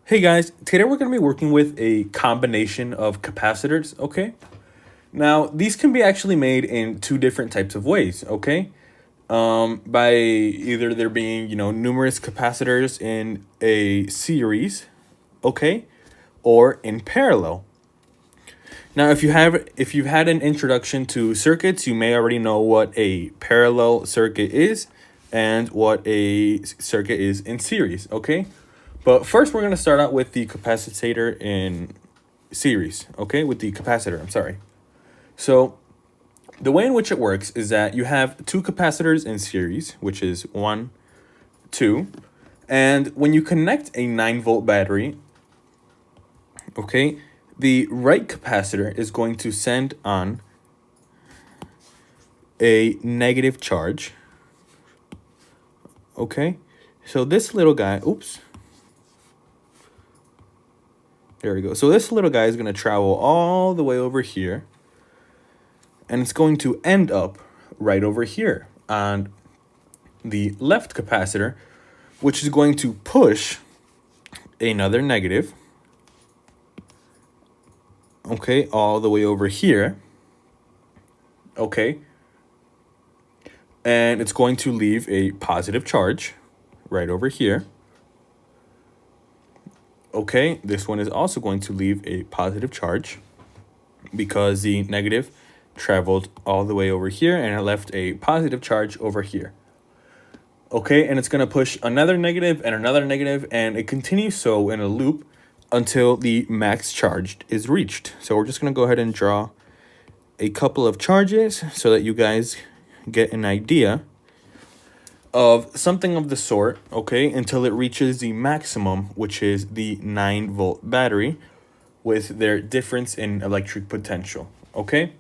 Hey guys, today we're going to be working with a combination of capacitors, okay? Now, these can be actually made in two different types of ways, okay? By either there being, numerous capacitors in a series, okay? Or in parallel. Now, if you've had an introduction to circuits, you may already know what a parallel circuit is and what a circuit is in series, okay? But first, we're going to start out with the capacitor in series, okay? With the capacitor, I'm sorry. So the way in which it works is that you have two capacitors in series, which is 1, 2. And when you connect a 9-volt battery, okay, the right capacitor is going to send on a negative charge, okay? So this little guy, oops. There we go. So this little guy is going to travel all the way over here. And it's going to end up right over here on the left capacitor, which is going to push another negative. Okay, all the way over here. Okay. And it's going to leave a positive charge right over here. Okay, this one is also going to leave a positive charge because the negative traveled all the way over here and it left a positive charge over here. Okay, and it's going to push another negative and it continues so in a loop until the max charge is reached. So we're just going to go ahead and draw a couple of charges so that you guys get an idea of something of the sort, okay, until it reaches the maximum, which is the 9-volt battery with their difference in electric potential, okay?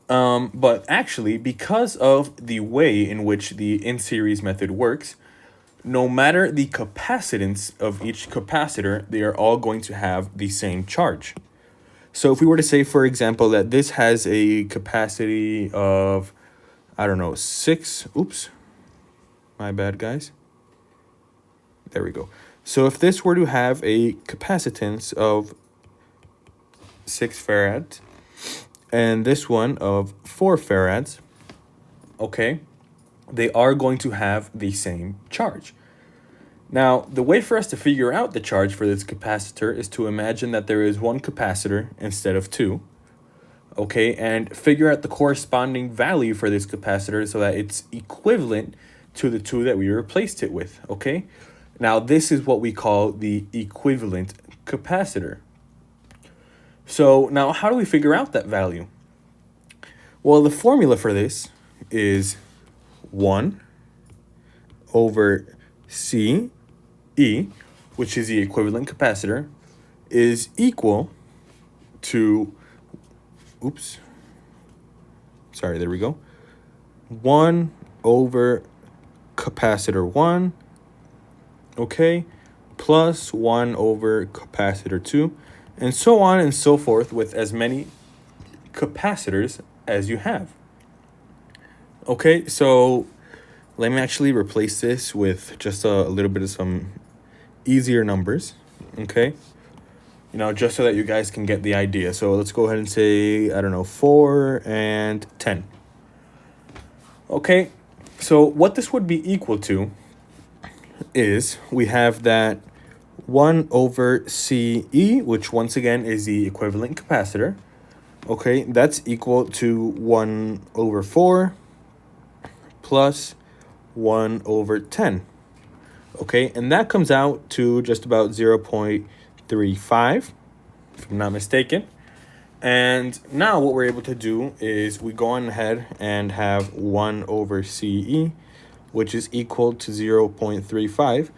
But actually, because of the way in which the in-series method works, no matter the capacitance of each capacitor, they are all going to have the same charge. So if we were to say, for example, that this has a capacity of, I don't know, 6, oops, my bad, guys. There we go. So if this were to have a capacitance of 6 farads and this one of 4 farads, okay, they are going to have the same charge. Now, the way for us to figure out the charge for this capacitor is to imagine that there is one capacitor instead of 2, okay, and figure out the corresponding value for this capacitor so that it's equivalent to the 2 that we replaced it with, okay? Now, this is what we call the equivalent capacitor. So now how do we figure out that value? Well, the formula for this is 1 over CE, which is the equivalent capacitor, is equal to, oops, sorry, there we go, 1 over capacitor 1, okay, plus 1 over capacitor 2, and so on and so forth with as many capacitors as you have. Okay, so let me actually replace this with just a little bit of some easier numbers, okay? Just so that you guys can get the idea. So let's go ahead and say, I don't know, 4 and 10. Okay, so what this would be equal to is we have that 1 over CE, which once again is the equivalent capacitor. Okay, that's equal to 1 over 4 plus 1 over 10. Okay, and that comes out to just about 0.35, if I'm not mistaken. And now what we're able to do is we go on ahead and have 1 over CE, which is equal to 0.35.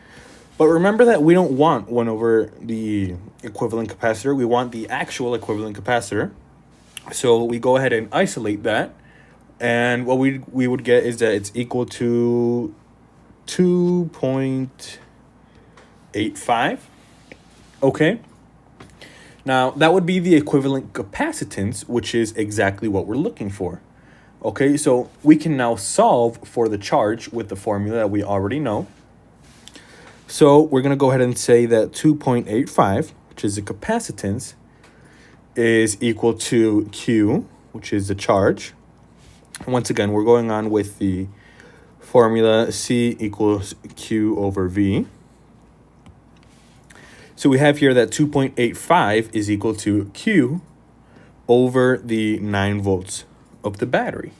But remember that we don't want 1 over the equivalent capacitor. We want the actual equivalent capacitor. So we go ahead and isolate that. And what we would get is that it's equal to 2.85. Okay. Now, that would be the equivalent capacitance, which is exactly what we're looking for. Okay, so we can now solve for the charge with the formula that we already know. So we're going to go ahead and say that 2.85, which is the capacitance, is equal to Q, which is the charge. And once again, we're going on with the formula C equals Q over V. So we have here that 2.85 is equal to Q over the 9 volts of the battery.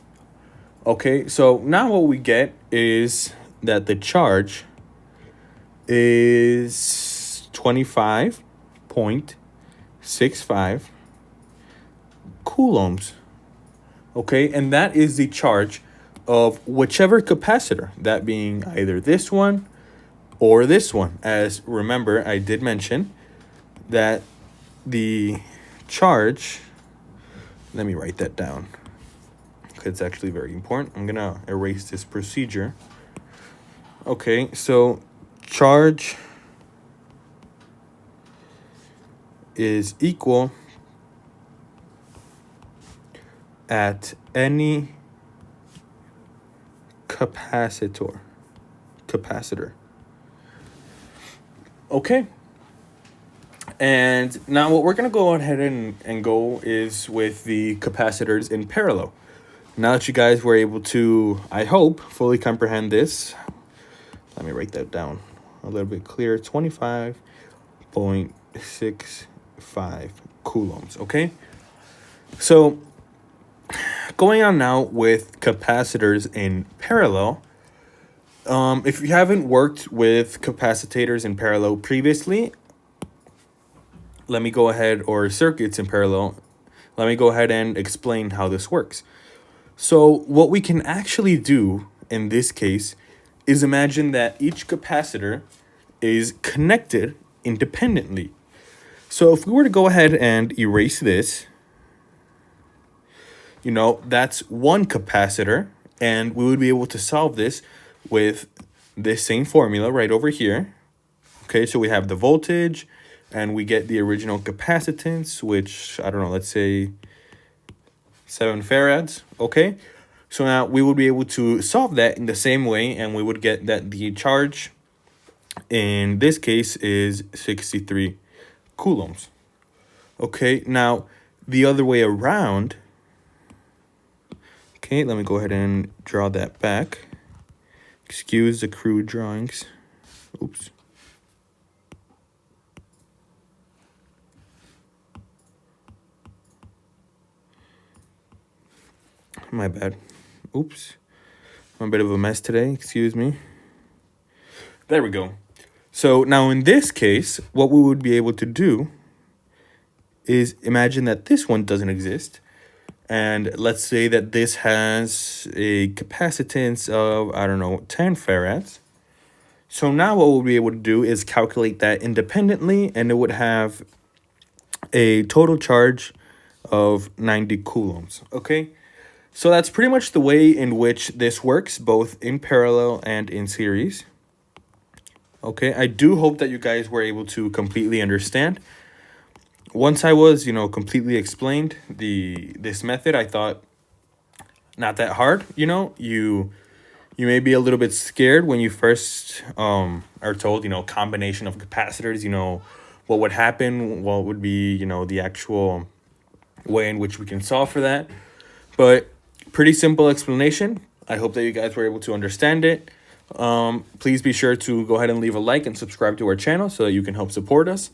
Okay, so now what we get is that the charge is 25.65 coulombs. Okay, and that is the charge of whichever capacitor, that being either this one or this one. As remember, I did mention that the charge, let me write that down, because it's actually very important. I'm gonna erase this procedure. Okay, so charge is equal at any capacitor. Okay. And now what we're going to go ahead and go is with the capacitors in parallel. Now that you guys were able to, I hope, fully comprehend this, let me write that down a little bit clearer. 25.65 coulombs, okay? So going on now with capacitors in parallel, if you haven't worked with capacitors in parallel previously, let me go ahead, or circuits in parallel, let me go ahead and explain how this works. So what we can actually do in this case is imagine that each capacitor is connected independently. So if we were to go ahead and erase this, that's one capacitor, and we would be able to solve this with this same formula right over here. Okay, so we have the voltage, and we get the original capacitance, which, I don't know, let's say 7 farads, okay? So now we would be able to solve that in the same way, and we would get that the charge in this case is 63 coulombs. Okay, now the other way around, okay, let me go ahead and draw that back. Excuse the crude drawings. Oops. My bad. Oops. I'm a bit of a mess today. Excuse me. There we go. So now in this case, what we would be able to do is imagine that this one doesn't exist. And let's say that this has a capacitance of, I don't know, 10 farads. So now what we'll be able to do is calculate that independently, and it would have a total charge of 90 coulombs, okay? So that's pretty much the way in which this works, both in parallel and in series. Okay, I do hope that you guys were able to completely understand. Once I was, completely explained this method, I thought not that hard. You may be a little bit scared when you first are told, combination of capacitors, what would happen, what would be, the actual way in which we can solve for that. But pretty simple explanation. I hope that you guys were able to understand it. Please be sure to go ahead and leave a like and subscribe to our channel so that you can help support us.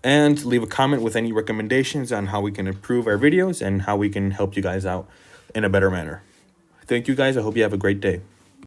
And leave a comment with any recommendations on how we can improve our videos and how we can help you guys out in a better manner. Thank you guys. I hope you have a great day.